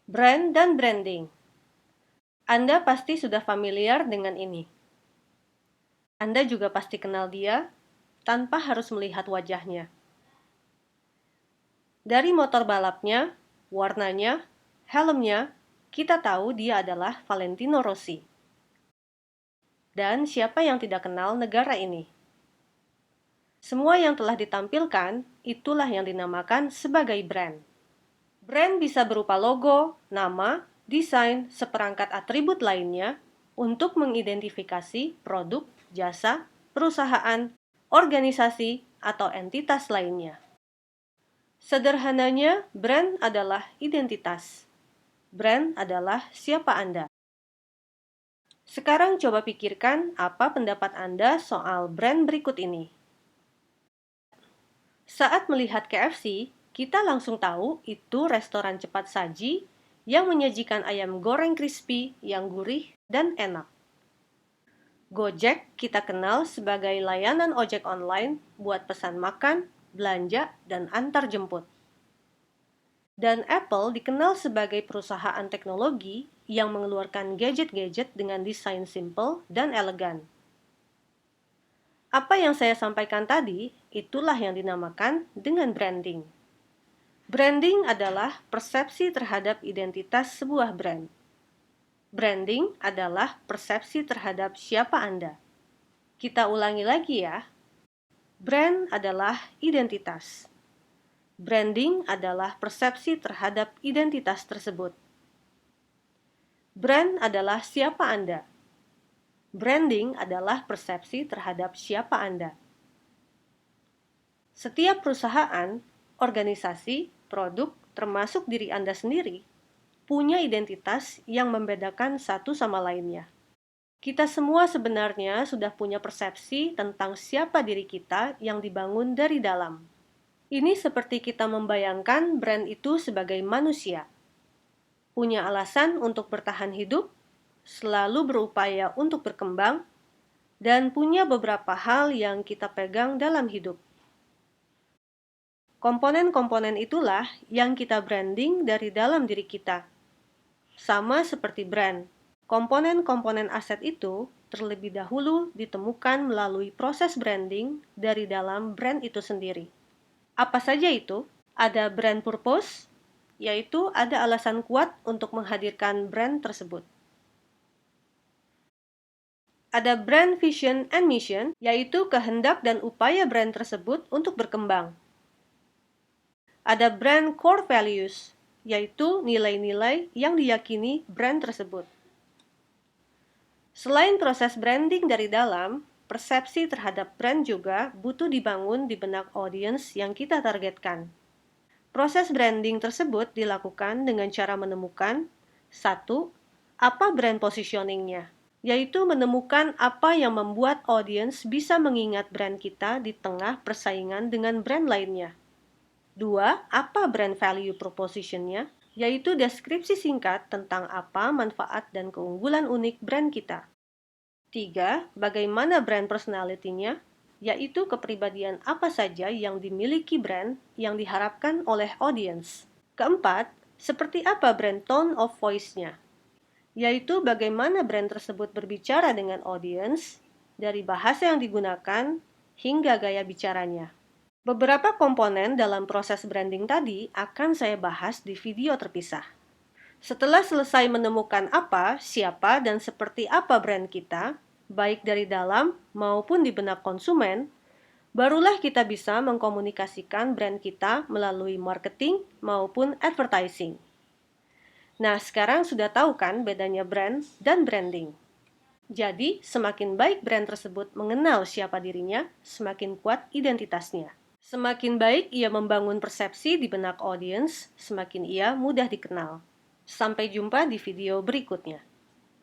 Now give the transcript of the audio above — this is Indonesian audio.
Brand dan branding. Anda pasti sudah familiar dengan ini. Anda juga pasti kenal dia tanpa harus melihat wajahnya. Dari motor balapnya, warnanya, helmnya, kita tahu dia adalah Valentino Rossi. Dan siapa yang tidak kenal negara ini? Semua yang telah ditampilkan, itulah yang dinamakan sebagai brand. Brand bisa berupa logo, nama, desain, seperangkat atribut lainnya untuk mengidentifikasi produk, jasa, perusahaan, organisasi, atau entitas lainnya. Sederhananya, brand adalah identitas. Brand adalah siapa Anda. Sekarang coba pikirkan apa pendapat Anda soal brand berikut ini. Saat melihat KFC, kita langsung tahu itu restoran cepat saji yang menyajikan ayam goreng crispy yang gurih dan enak. Gojek kita kenal sebagai layanan ojek online buat pesan makan, belanja, dan antar jemput. Dan Apple dikenal sebagai perusahaan teknologi yang mengeluarkan gadget-gadget dengan desain simple dan elegan. Apa yang saya sampaikan tadi, itulah yang dinamakan dengan branding. Branding adalah persepsi terhadap identitas sebuah brand. Branding adalah persepsi terhadap siapa Anda. Kita ulangi lagi ya. Brand adalah identitas. Branding adalah persepsi terhadap identitas tersebut. Brand adalah siapa Anda. Branding adalah persepsi terhadap siapa Anda. Setiap perusahaan, organisasi, produk, termasuk diri Anda sendiri, punya identitas yang membedakan satu sama lainnya. Kita semua sebenarnya sudah punya persepsi tentang siapa diri kita yang dibangun dari dalam. Ini seperti kita membayangkan brand itu sebagai manusia. Punya alasan untuk bertahan hidup, selalu berupaya untuk berkembang, dan punya beberapa hal yang kita pegang dalam hidup. Komponen-komponen itulah yang kita branding dari dalam diri kita. Sama seperti brand, komponen-komponen aset itu terlebih dahulu ditemukan melalui proses branding dari dalam brand itu sendiri. Apa saja itu? Ada brand purpose, yaitu ada alasan kuat untuk menghadirkan brand tersebut. Ada brand vision and mission, yaitu kehendak dan upaya brand tersebut untuk berkembang. Ada brand core values, yaitu nilai-nilai yang diyakini brand tersebut. Selain proses branding dari dalam, persepsi terhadap brand juga butuh dibangun di benak audiens yang kita targetkan. Proses branding tersebut dilakukan dengan cara menemukan 1. Apa brand positioning-nya? Yaitu menemukan apa yang membuat audiens bisa mengingat brand kita di tengah persaingan dengan brand lainnya. 2. Apa brand value proposition-nya? Yaitu deskripsi singkat tentang apa manfaat dan keunggulan unik brand kita. 3. Bagaimana brand personality-nya? Yaitu kepribadian apa saja yang dimiliki brand yang diharapkan oleh audiens. Keempat, seperti apa brand tone of voice-nya? Yaitu bagaimana brand tersebut berbicara dengan audiens, dari bahasa yang digunakan hingga gaya bicaranya. Beberapa komponen dalam proses branding tadi akan saya bahas di video terpisah. Setelah selesai menemukan apa, siapa, dan seperti apa brand kita, baik dari dalam maupun di benak konsumen, barulah kita bisa mengkomunikasikan brand kita melalui marketing maupun advertising. Nah, sekarang sudah tahu kan bedanya brand dan branding. Jadi, semakin baik brand tersebut mengenal siapa dirinya, semakin kuat identitasnya. Semakin baik ia membangun persepsi di benak audiens, semakin ia mudah dikenal. Sampai jumpa di video berikutnya.